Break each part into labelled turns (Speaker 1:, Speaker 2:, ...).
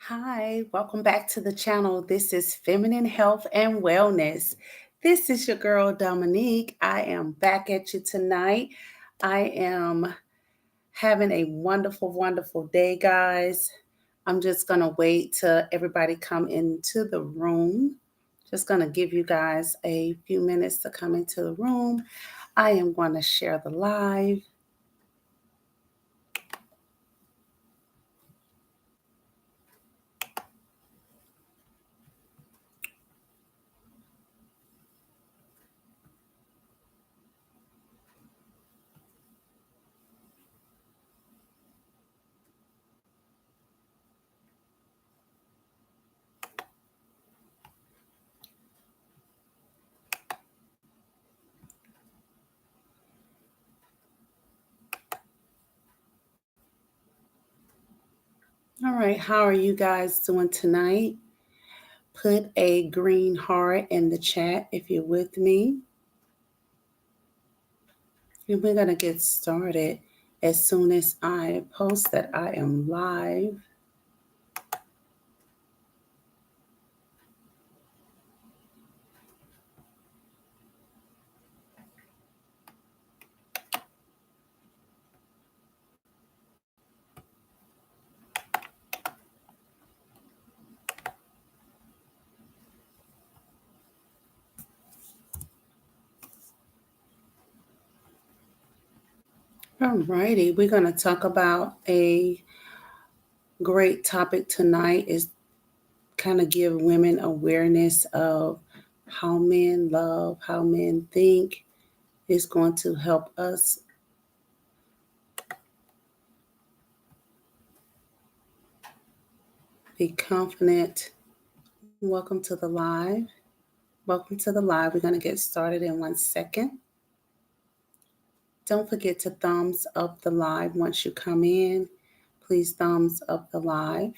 Speaker 1: Hi, welcome back to the channel. This is Feminine Health and Wellness. This is your girl Dominique. I am back at you tonight. I am having a wonderful, wonderful day, guys. I'm just going to wait till everybody come into the room. Just going to give you guys a few minutes to come into the room. I am going to share the live. All right, how are you guys doing tonight? Put a green heart in the chat if you're with me. And we're going to get started as soon as I post that I am live. All righty, we're going to talk about a great topic tonight is kind of give women awareness of how men love, how men think. Is going to help us be confident. Welcome to the live. Welcome to the live. We're going to get started in 1 second. Don't forget to thumbs up the live once you come in. Please thumbs up the live.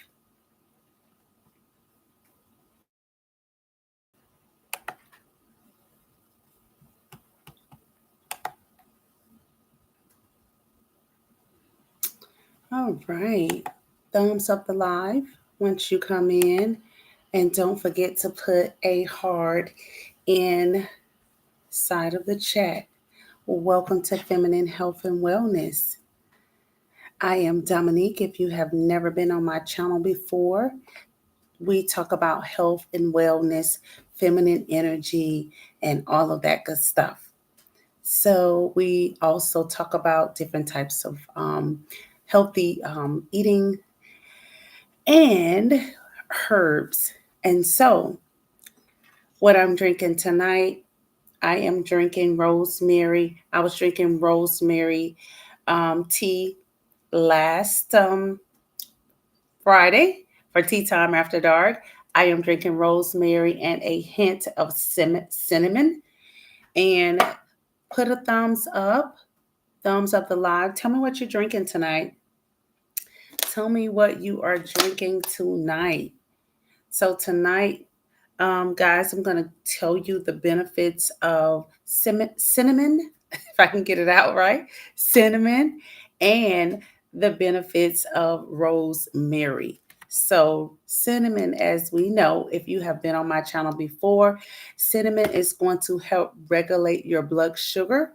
Speaker 1: All right. Thumbs up the live once you come in. And don't forget to put a heart inside of the chat. Welcome to Feminine Health and Wellness. I am Dominique. If you have never been on my channel before, we talk about health and wellness, feminine energy, and all of that good stuff. So we also talk about different types of healthy eating and herbs. And so what I'm drinking tonight, I am drinking rosemary. I was drinking rosemary tea last Friday for tea time after dark. I am drinking rosemary and a hint of cinnamon. And put a thumbs up the live. Tell me what you're drinking tonight. Tell me what you are drinking tonight. So tonight, guys, I'm going to tell you the benefits of cinnamon, if I can get it out right, cinnamon, and the benefits of rosemary. So cinnamon, as we know, if you have been on my channel before, cinnamon is going to help regulate your blood sugar.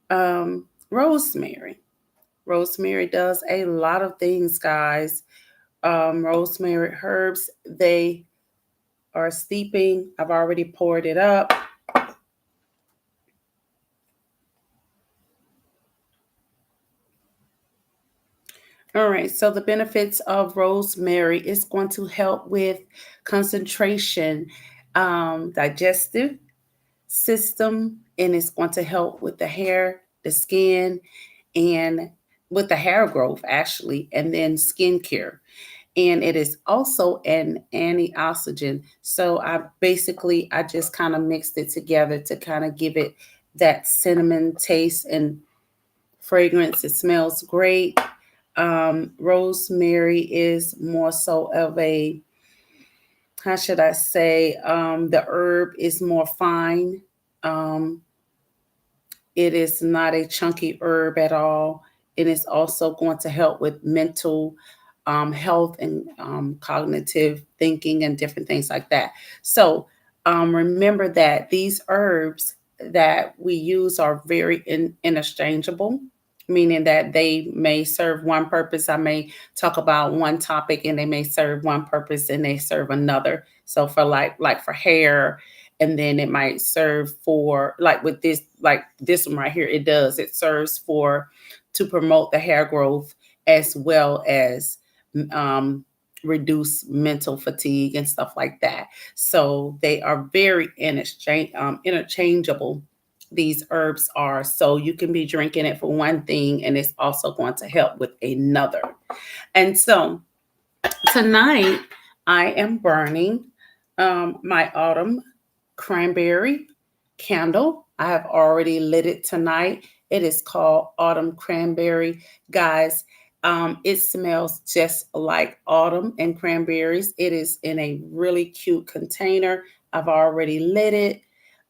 Speaker 1: Rosemary. Rosemary does a lot of things, guys. Rosemary herbs, they are steeping. I've already poured it up. All right, so the benefits of rosemary is going to help with concentration, digestive system, and it's going to help with the hair, the skin, and with the hair growth, actually, and then skincare. And it is also an antioxidant. So I just kind of mixed it together to kind of give it that cinnamon taste and fragrance. It smells great. Rosemary is more so of a, how should I say, the herb is more fine. Um, it is not a chunky herb at all. It is also going to help with mental health and cognitive thinking and different things like that. So remember that these herbs that we use are very interchangeable, meaning that they may serve one purpose. I may talk about one topic and they may serve one purpose and they serve another. So for like for hair, and then it might serve for like this one right here. It serves for to promote the hair growth as well as um, reduce mental fatigue and stuff like that. So they are very interchangeable. These herbs are, so you can be drinking it for one thing and it's also going to help with another. And so tonight I am burning my autumn cranberry candle. I have already lit it tonight. It is called Autumn Cranberry. Guys, it smells just like autumn and cranberries. It is in a really cute container. I've already lit it.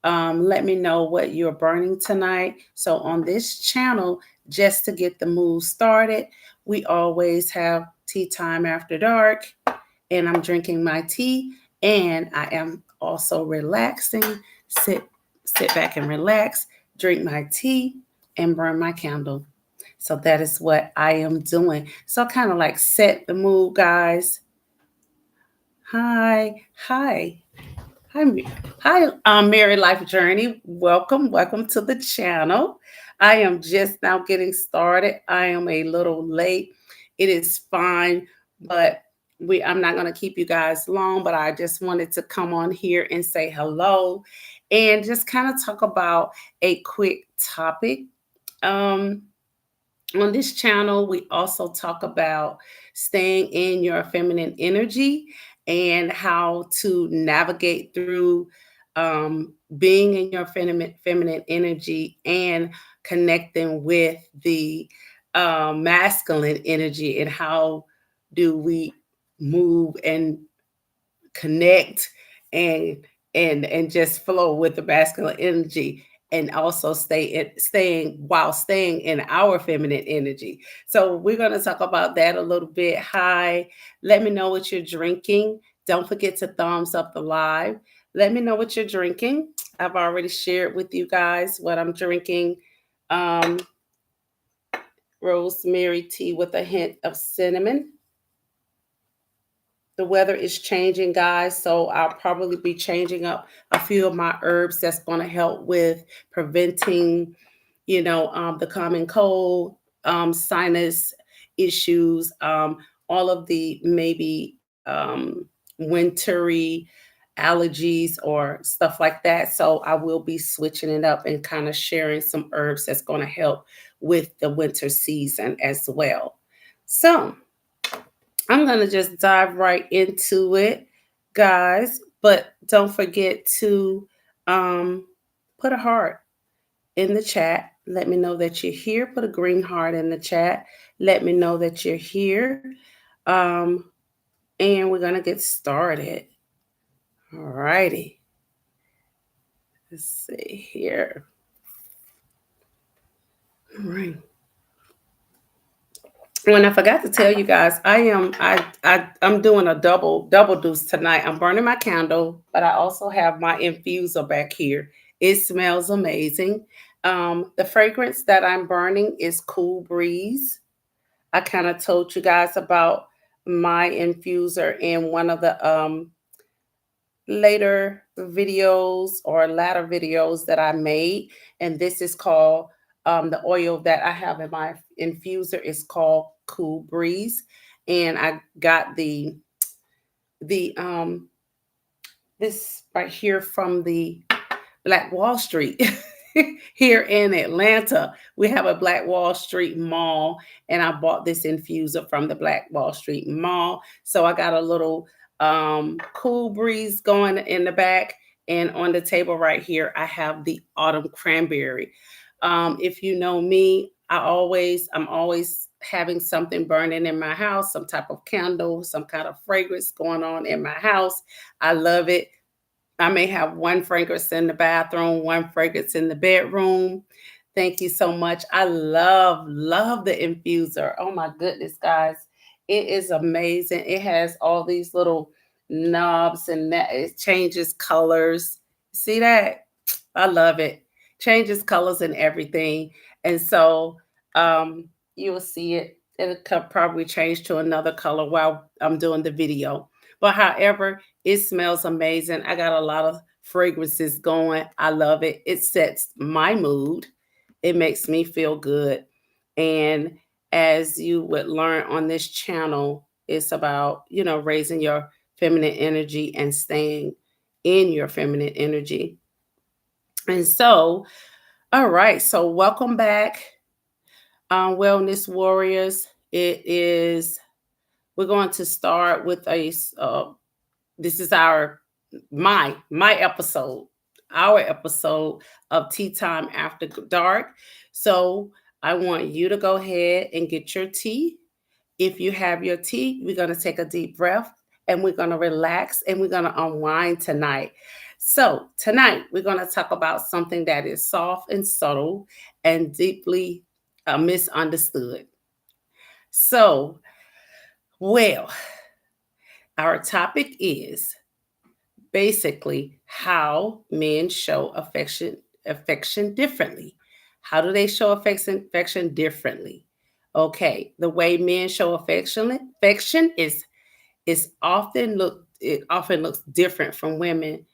Speaker 1: Let me know what you're burning tonight. So, on this channel, just to get the mood started, we always have tea time after dark, and I'm drinking my tea, and I am also relaxing. Sit, sit back and relax, drink my tea, and burn my candle. So that is what I am doing. So kind of like set the mood, guys. Hi, hi. Hi, hi, Mary Life Journey. Welcome to the channel. I am just now getting started. I am a little late. It is fine, but I'm not going to keep you guys long, but I just wanted to come on here and say hello and just kind of talk about a quick topic. Um, on this channel, we also talk about staying in your feminine energy and how to navigate through being in your feminine energy and connecting with the masculine energy, and how do we move and connect and and just flow with the masculine energy, and also staying in our feminine energy. So we're going to talk about that a little bit. Hi, let me know what you're drinking. Don't forget to thumbs up the live. Let me know what you're drinking. I've already shared with you guys what I'm drinking. um Rosemary tea with a hint of cinnamon. The weather is changing, guys, so I'll probably be changing up a few of my herbs that's going to help with preventing, the common cold, sinus issues, all of the maybe wintry allergies or stuff like that. So I will be switching it up and kind of sharing some herbs that's going to help with the winter season as well. So I'm going to just dive right into it, guys. But don't forget to um, put a heart in the chat. Let me know that you're here. Put a green heart in the chat. Let me know that you're here. Um, and we're going to get started. All righty. Let's see here. All right. When I forgot to tell you guys, I'm doing a double dose tonight. I'm burning my candle, but I also have my infuser back here. It smells amazing. The fragrance that I'm burning is Cool Breeze. I kind of told you guys about my infuser in one of the latter videos that I made, and this is called the oil that I have in my infuser is called Cool Breeze, and I got the this right here from the Black Wall Street. Here in Atlanta, we have a Black Wall Street mall, and I bought this infuser from the Black Wall Street mall. So I got a little Cool Breeze going in the back, and on the table right here, I have the Autumn Cranberry. If you know me, I'm always having something burning in my house, some type of candle, some kind of fragrance going on in my house. I love it. I may have one fragrance in the bathroom, one fragrance in the bedroom. Thank you so much. I love the infuser. Oh my goodness, guys. It is amazing. It has all these little knobs and that it changes colors. See that? I love it. Changes colors and everything. And so um you will see it. It'll probably change to another color while I'm doing the video. But however, it smells amazing. I got a lot of fragrances going. I love it. It sets my mood. It makes me feel good. And as you would learn on this channel, it's about, raising your feminine energy and staying in your feminine energy. And so, all right, so welcome back, Wellness Warriors. We're going to start with this is my episode, our episode of Tea Time After Dark. So I want you to go ahead and get your tea. If you have your tea, we're going to take a deep breath and we're going to relax and we're going to unwind tonight. So, tonight we're going to talk about something that is soft and subtle and deeply misunderstood. So, well, our topic is basically how men show affection differently. How do they show affection differently? Okay, the way men show affection is often looks different from women.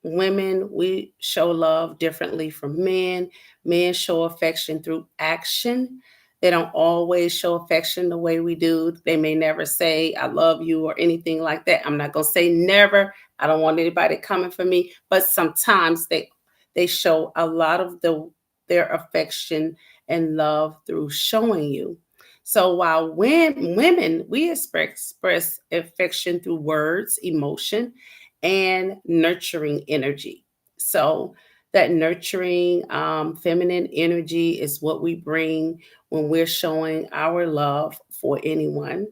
Speaker 1: Women, we show love differently from men. Men show affection through action. They don't always show affection the way we do. They may never say I love you or anything like that. I'm not going to say never. I don't want anybody coming for me, but sometimes they show a lot of their affection and love through showing you. So while when women, we express affection through words, emotion, and nurturing energy. So that nurturing feminine energy is what we bring when we're showing our love for anyone.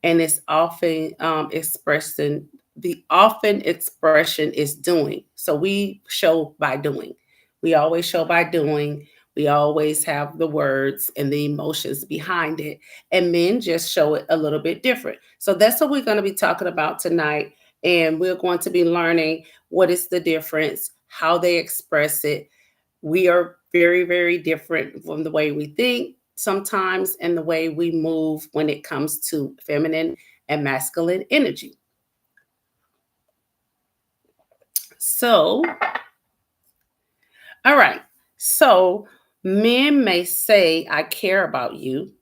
Speaker 1: And it's often expressed in the often expression is doing. So we show by doing. We always show by doing. We always have the words and the emotions behind it. And men just show it a little bit different. So that's what we're going to be talking about tonight. And we're going to be learning what is the difference, how they express it. We are very, very different from the way we think sometimes and the way we move when it comes to feminine and masculine energy. So, all right. So, men may say, I care about you.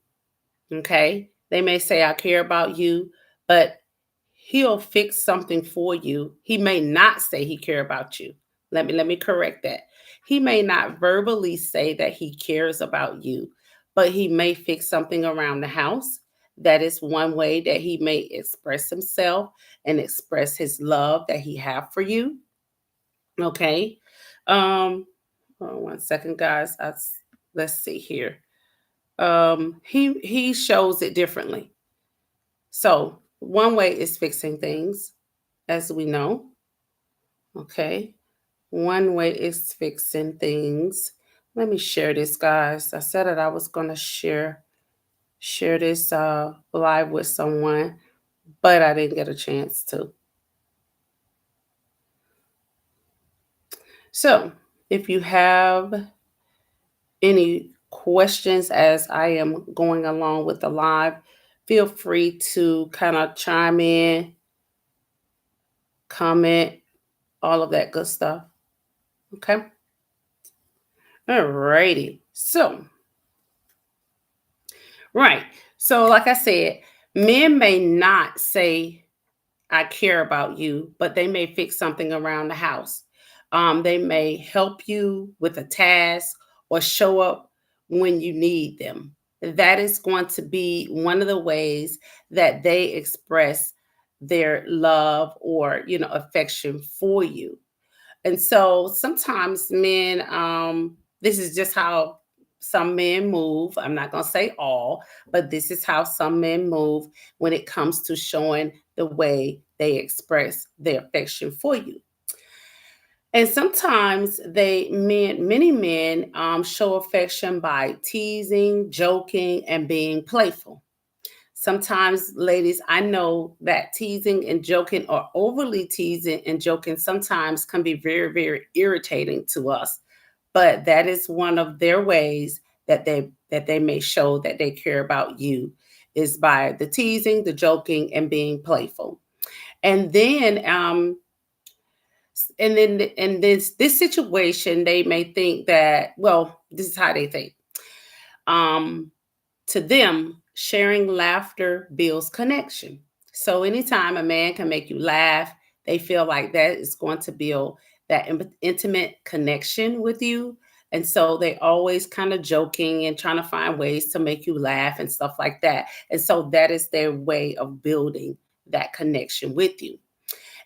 Speaker 1: Okay. They may say, I care about you, but he'll fix something for you. He may not say he care about you. Let me correct that. He may not verbally say that he cares about you, but he may fix something around the house. That is one way that he may express himself and express his love that he have for you. Okay. Um hold on one second, guys. Let's see here. He shows it differently. So one way is fixing things, as we know. Okay. One way is fixing things. Let me share this, guys. I said that I was gonna share this live with someone, but I didn't get a chance to. So if you have any questions as I am going along with the live, feel free to kind of chime in, comment, all of that good stuff. Okay. All righty. So, right. So, like I said, men may not say, I care about you, but they may fix something around the house. They may help you with a task or show up when you need them. That is going to be one of the ways that they express their love or, affection for you. And so sometimes men, this is just how some men move. I'm not going to say all, but this is how some men move when it comes to showing the way they express their affection for you. And sometimes many men show affection by teasing, joking, and being playful. Sometimes, ladies, I know that teasing and joking or overly teasing and joking sometimes can be very, very irritating to us. But that is one of their ways that they may show that they care about you is by the teasing, the joking, and being playful. And then in this situation, they may think that, well, this is how they think. Um, to them, sharing laughter builds connection. So anytime a man can make you laugh, they feel like that is going to build that intimate connection with you. And so they always kind of joking and trying to find ways to make you laugh and stuff like that. And so that is their way of building that connection with you.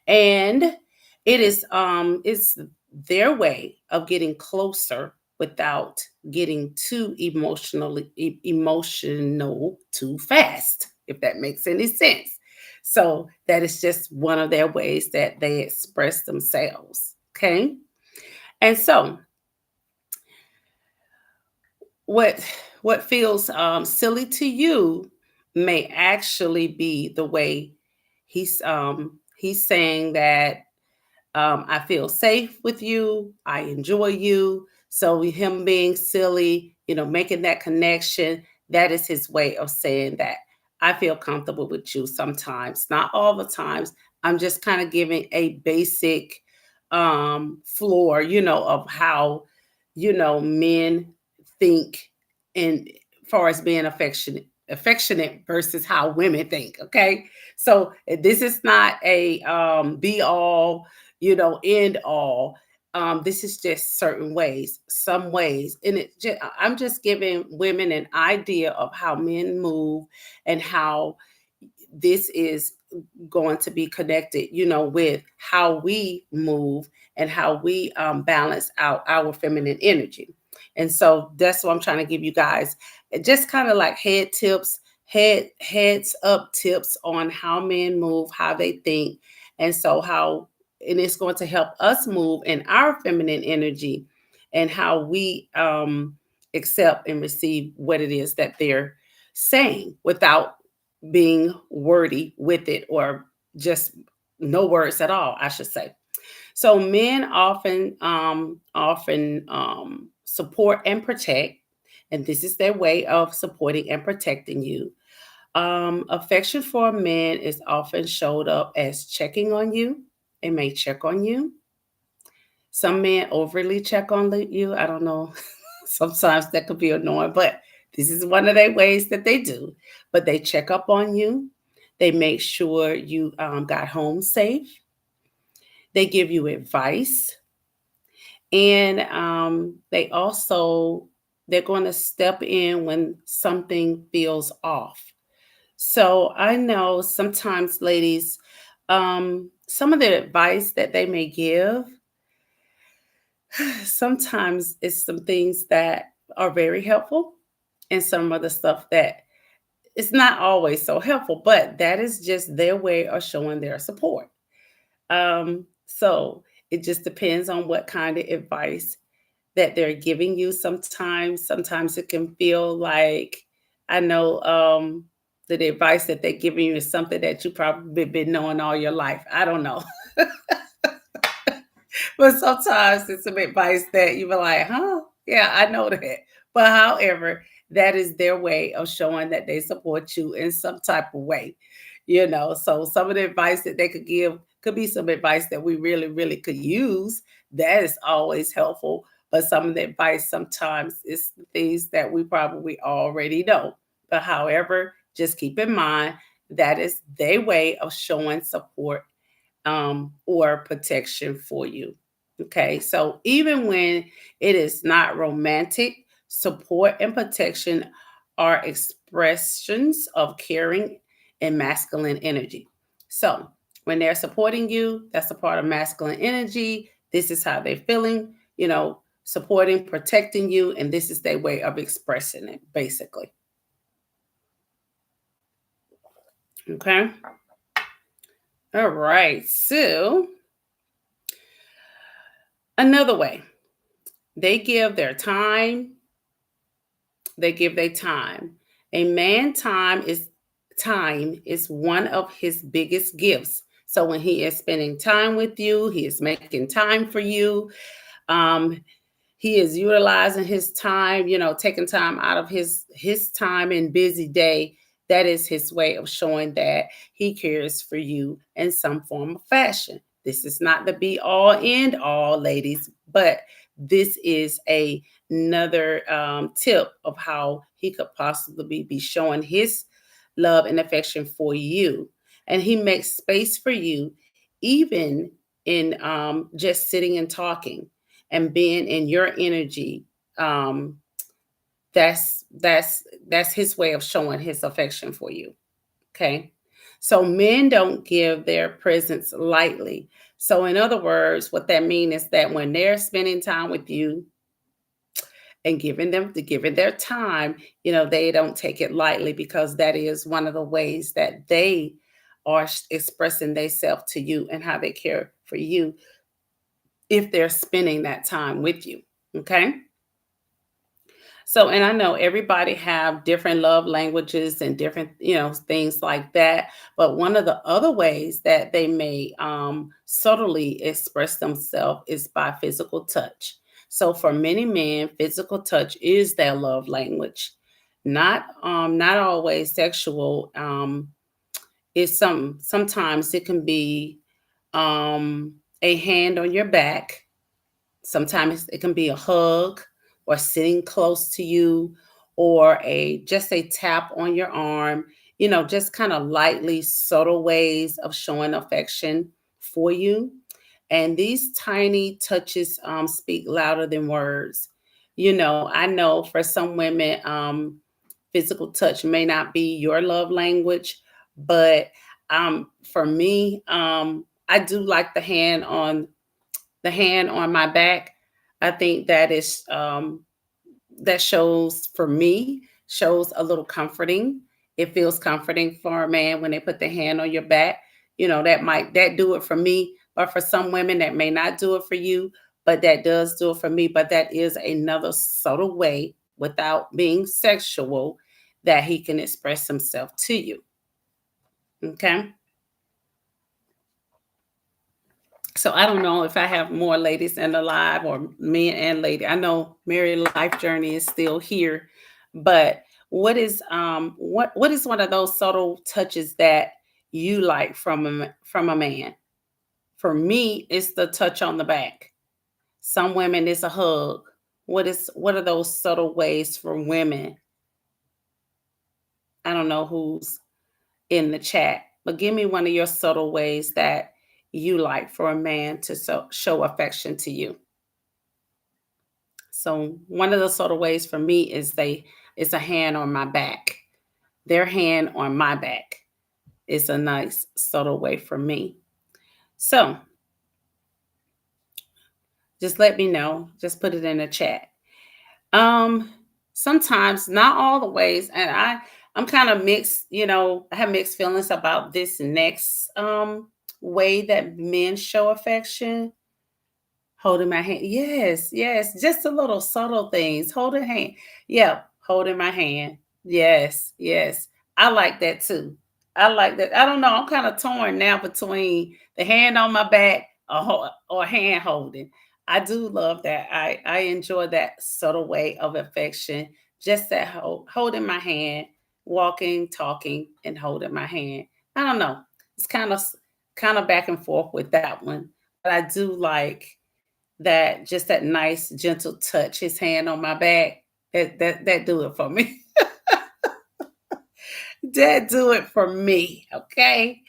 Speaker 1: And it's their way of getting closer without getting too emotional too fast, if that makes any sense. So that is just one of their ways that they express themselves. Okay. And so what what feels silly to you may actually be the way he's saying that I feel safe with you. I enjoy you. So him being silly, making that connection, that is his way of saying that I feel comfortable with you sometimes, not all the times. I'm just kind of giving a basic floor, of how, men think in far as being affectionate versus how women think. Okay. So this is not a be all, end all. This is just certain ways, some ways, and I'm just giving women an idea of how men move and how this is going to be connected, with how we move and how we balance out our feminine energy. And so that's what I'm trying to give you guys, just kind of like heads up tips on how men move, how they think, and so how and it's going to help us move in our feminine energy and how we accept and receive what it is that they're saying without being wordy with it, or just no words at all, I should say. So men often support and protect, and this is their way of supporting and protecting you. Affection for a man is often showed up as checking on you. They may check on you. Some men overly check on you. I don't know. Sometimes that could be annoying, but this is one of their ways that they do. But they check up on you. They make sure you got home safe. They give you advice, and they're going to step in when something feels off. So I know sometimes, ladies, some of the advice that they may give, sometimes it's some things that are very helpful, and some of the stuff that it's not always so helpful, but that is just their way of showing their support. So it just depends on what kind of advice that they're giving you. Sometimes it can feel like, I know, that the advice that they're giving you is something that you probably been knowing all your life. I don't know. But sometimes it's some advice that you be like, huh? Yeah, I know that. But however, that is their way of showing that they support you in some type of way. So some of the advice that they could give could be some advice that we really, really could use. That is always helpful. But some of the advice sometimes is things that we probably already know. But however, just keep in mind that is their way of showing support or protection for you. Okay, so even when it is not romantic, support and protection are expressions of caring and masculine energy. So when they're supporting you, that's a part of masculine energy. This is how they're feeling, supporting, protecting you, and this is their way of expressing it, basically. Okay. All right. So another way, they give their time. They give their time. A man Time is one of his biggest gifts. So when he is spending time with you, he is making time for you. Um, he is utilizing his time, taking time out of his time and busy day. That is his way of showing that he cares for you in some form of fashion. This is not the be all end all, ladies, but this is another tip of how he could possibly be showing his love and affection for you. And he makes space for you, even in just sitting and talking and being in your energy. um that's his way of showing his affection for you. Okay, so men don't give their presence lightly. So in other words, what that means is that when they're spending time with you and giving their time, they don't take it lightly, because that is one of the ways that they are expressing themselves to you and how they care for you if they're spending that time with you. Okay. So, and I know everybody have different love languages and different, things like that. But one of the other ways that they may subtly express themselves is by physical touch. So, for many men, physical touch is their love language. Not always sexual. It's sometimes it can be a hand on your back. Sometimes it can be a hug, or sitting close to you, or a just a tap on your arm, just kind of lightly subtle ways of showing affection for you. And these tiny touches speak louder than words. I know for some women, physical touch may not be your love language, but for me, I do like the hand on my back. I think that shows, for me, shows a little comforting. It feels comforting for a man when they put their hand on your back. That do it for me. But for some women, that may not do it for you, but that does do it for me. But that is another subtle way, without being sexual, that he can express himself to you. Okay. So I don't know if I have more ladies in the live, or men and lady. I know Mary Life Journey is still here, but what is one of those subtle touches that you like from a man? For me, it's the touch on the back. Some women, it's a hug. What are those subtle ways for women? I don't know who's in the chat, but give me one of your subtle ways that you like for a man to show affection to you. So one of the sort of ways for me is a hand on my back. Their hand on my back is a nice subtle way for me. So just let me know. Just put it in the chat. Um, Sometimes, not all the ways, and I'm kind of mixed. I have mixed feelings about this next way that men show affection. Holding my hand. Yes, yes. Just the little subtle things. Holding hand. Yeah, holding my hand. Yes, yes. I like that too. I like that. I don't know. I'm kind of torn now between the hand on my back, or hand holding. I do love that. I enjoy that subtle way of affection. Just that holding my hand, walking, talking, and holding my hand. I don't know. It's kind of back and forth with that one. But I do like that nice gentle touch, his hand on my back, that do it for me. That do it for me. Okay.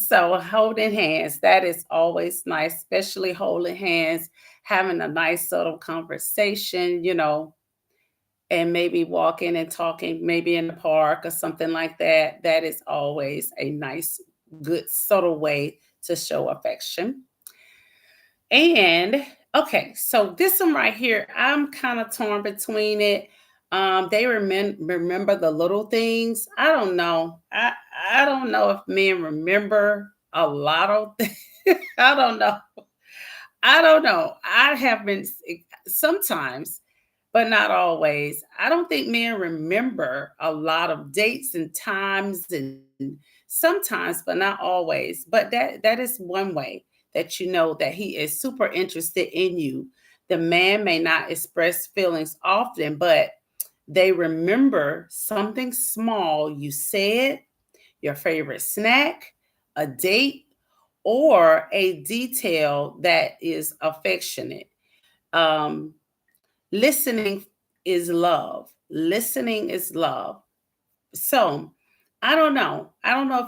Speaker 1: So holding hands, that is always nice, especially holding hands, having a nice subtle conversation, and maybe walking and talking, maybe in the park or something like that. That is always a nice, good, subtle way to show affection. And okay, so this one right here, I'm kind of torn between it. They remember the little things. I don't know. I don't know if men remember a lot of things. I don't know. I don't know. I have been sometimes, but not always. I don't think men remember a lot of dates and times and sometimes, but not always. But that is one way that you know that he is super interested in you. The man may not express feelings often, but they remember something small you said, your favorite snack, a date, or a detail that is affectionate. Um, Listening is love. Listening is love. So I don't know. I don't know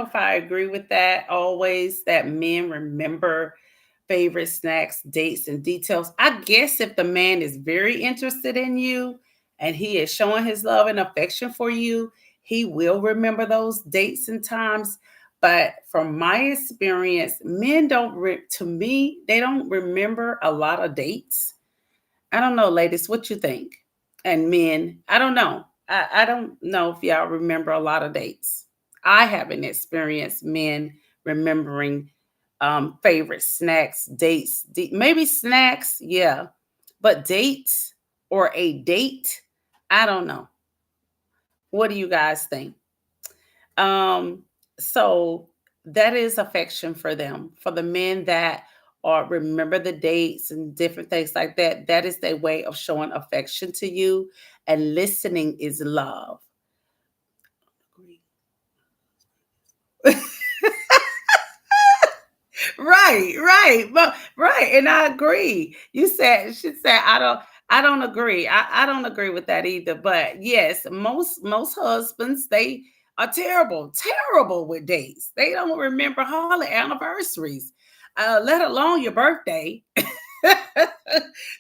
Speaker 1: if I agree with that always that men remember favorite snacks, dates, and details. I guess if the man is very interested in you and he is showing his love and affection for you, he will remember those dates and times. But from my experience, men don't, to me, they don't remember a lot of dates. I don't know, ladies, what you think? And men, I don't know. I don't know if y'all remember a lot of dates. I haven't experienced men remembering favorite snacks, dates, maybe snacks, yeah, but dates or a date, I don't know. What do you guys think? Um, so that is affection for them. For the men that or remember the dates and different things like that, that is their way of showing affection to you. And listening is love. Right, right, but right, and I agree. She said, I don't agree. I don't agree with that either. But yes, most husbands they are terrible, terrible with dates. They don't remember holiday anniversaries, let alone your birthday.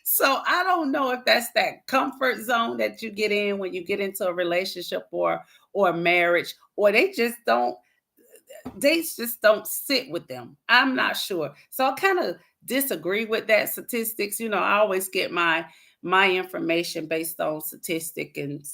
Speaker 1: So I don't know if that's that comfort zone that you get in when you get into a relationship or a marriage, or they just don't dates just don't sit with them. I'm not sure. So I kind of disagree with that statistics. I always get my information based on statistic and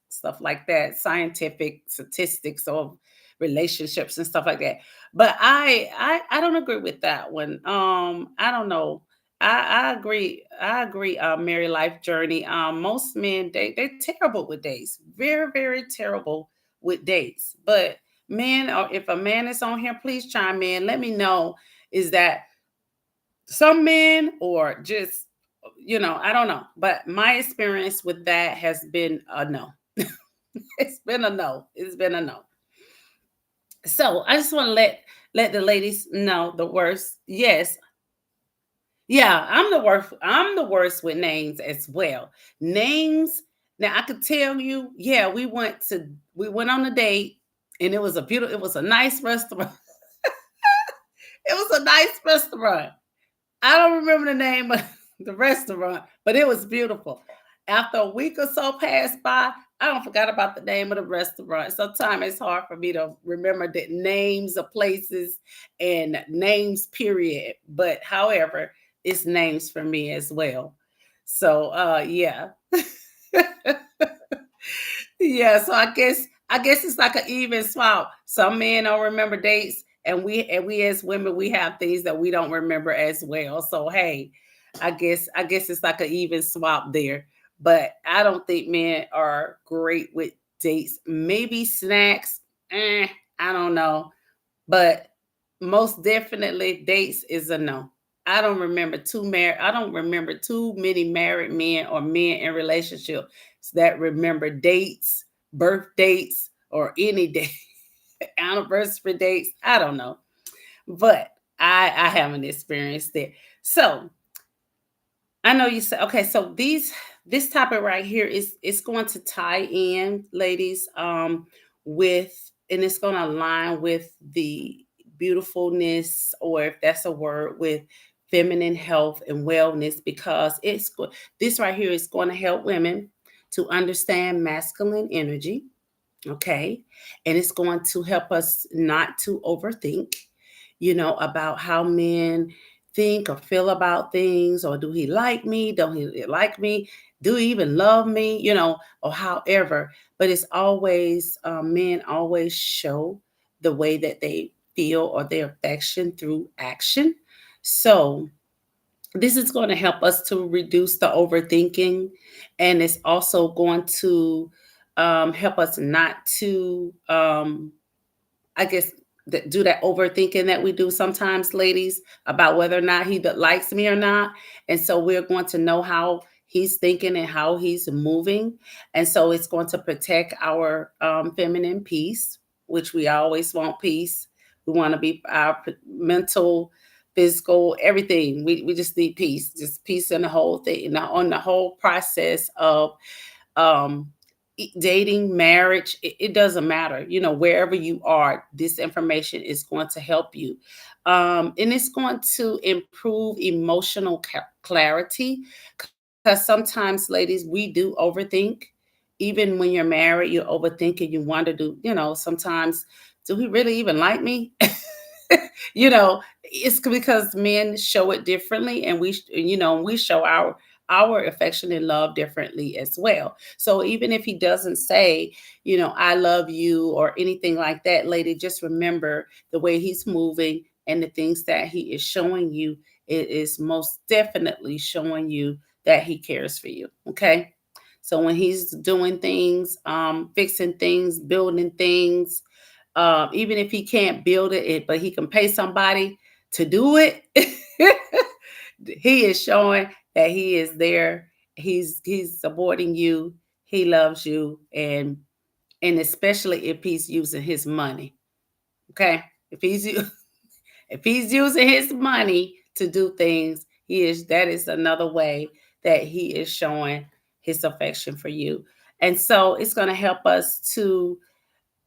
Speaker 1: stuff like that, scientific statistics of relationships and stuff like that. But I don't agree with that one. I don't know. I agree. I agree. Married life journey. Most men they're terrible with dates. Very very terrible with dates. But men, or if a man is on here, please chime in. Let me know. Is that some men or just, I don't know. But my experience with that has been a no. It's been a no. It's been a no. So I just want to let the ladies know the worst. Yes, yeah, I'm the worst. I'm the worst with names as well. Names. Now I could tell you, yeah, we went on a date and it was a nice restaurant. It was a nice restaurant. I don't remember the name of the restaurant, but it was beautiful. After a week or so passed by, I don't forgot about the name of the restaurant. Sometimes it's hard for me to remember the names of places and names, period. But however, it's names for me as well. So yeah. Yeah, so I guess it's like an even swap. Some men don't remember dates, and we as women we have things that we don't remember as well. So hey, I guess it's like an even swap there. But I don't think men are great with dates. Maybe snacks, I don't know. But most definitely dates is a no. I don't remember too many married men or men in relationships that remember dates, birth dates, or any day, anniversary dates. I don't know. But I haven't experienced it. So I know you said okay, so this topic right here is going to tie in, ladies, with and it's going to align with the beautifulness, or if that's a word, with feminine health and wellness, because this right here is going to help women to understand masculine energy, okay? And it's going to help us not to overthink, about how men think or feel about things, or do he like me? Don't he like me? Do he even love me? Or however. But it's always, men always show the way that they feel or their affection through action. So This is going to help us to reduce the overthinking, and it's also going to help us not to I guess do that overthinking that we do sometimes, ladies, about whether or not he likes me or not. And so we're going to know how he's thinking and how he's moving. And so it's going to protect our feminine peace, which we always want peace. We want to be our mental, physical, everything. We just need peace, just peace in the whole thing, on the whole process of um dating, marriage, it doesn't matter, wherever you are, this information is going to help you, and it's going to improve emotional clarity, because sometimes, ladies, we do overthink. Even when you're married, you overthink and you wonder, sometimes, do he really even like me? It's because men show it differently, and we show our affection and love differently as well. So even if he doesn't say, I love you or anything like that, lady, just remember the way he's moving and the things that he is showing you. It is most definitely showing you that he cares for you. Okay. So when he's doing things, fixing things, building things, even if he can't build but he can pay somebody to do it, he is showing that he is there. He's supporting you. He loves you, and especially if he's using his money. Okay, if he's if he's using his money to do things, that is another way that he is showing his affection for you. And so it's going to help us to,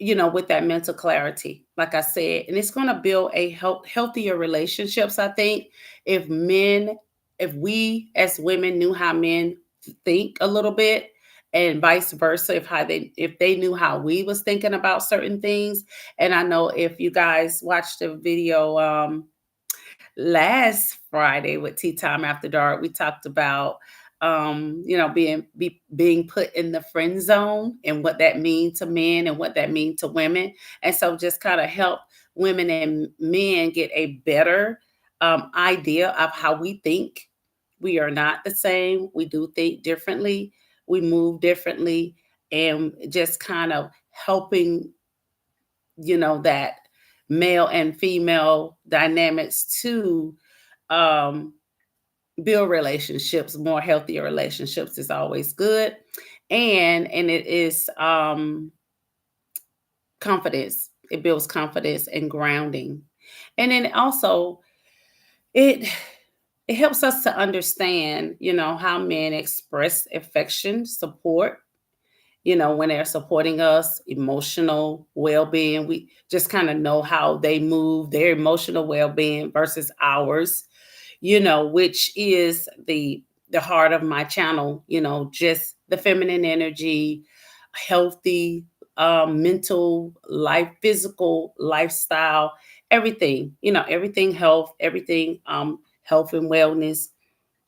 Speaker 1: with that mental clarity, like I said, and it's going to build a healthier relationships. I think if if we as women knew how men think a little bit, and vice versa, if they knew how we was thinking about certain things. And I know if you guys watched the video last Friday with Tea Time After Dark, we talked about being put in the friend zone and what that means to men and what that means to women. And so just kind of help women and men get a better idea of how we think. We are not the same. We do think differently. We move differently, and just kind of helping, that male and female dynamics to um, build relationships. More healthier relationships is always good, and it is confidence. It builds confidence and grounding, and then also it it helps us to understand, how men express affection, support, when they're supporting us, emotional well-being. We just kind of know how they move, their emotional well-being versus ours, which is the heart of my channel, just the feminine energy, healthy mental life, physical lifestyle, everything, everything health, everything health and wellness.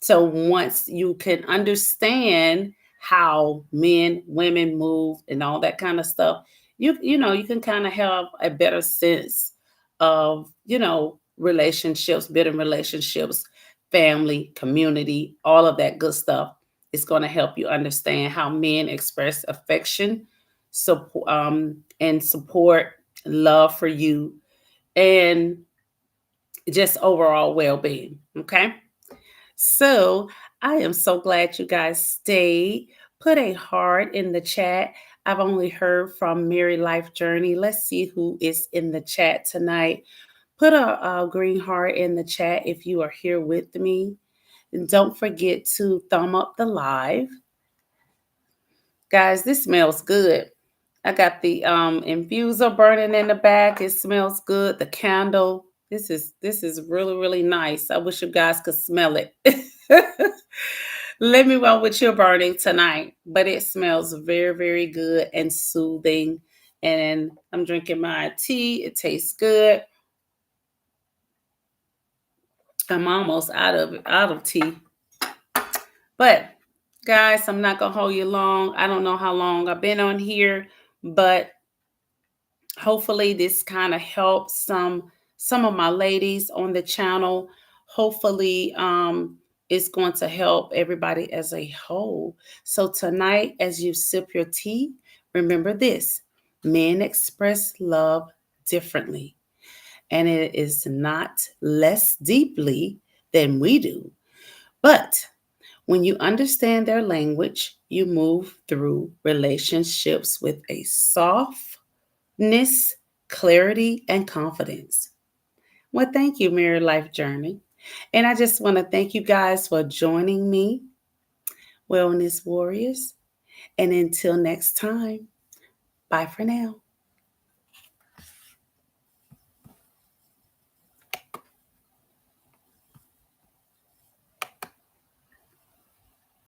Speaker 1: So once you can understand how men, women move and all that kind of stuff, you can kind of have a better sense of, relationships, better relationships, family, community, all of that good stuff. It's going to help you understand how men express affection, support, and support, love for you, and just overall well-being. Okay. So I am so glad you guys stayed. Put a heart in the chat. I've only heard from Mary Life Journey. Let's see who is in the chat tonight. Put a green heart in the chat if you are here with me. And don't forget to thumb up the live. Guys, this smells good. I got the infuser burning in the back. It smells good. The candle. This is really, really nice. I wish you guys could smell it. Let me know what you're burning tonight. But it smells very, very good and soothing. And I'm drinking my tea. It tastes good. I'm almost out of tea. But guys, I'm not gonna hold you long. I don't know how long I've been on here, but hopefully this kind of helps some of my ladies on the channel. Hopefully It's going to help everybody as a whole. So tonight, as you sip your tea, remember this: men express love differently, and it is not less deeply than we do. But when you understand their language, you move through relationships with a softness, clarity, and confidence. Well, thank you, Mirror Life Journey. And I just want to thank you guys for joining me, Wellness Warriors. And until next time, bye for now.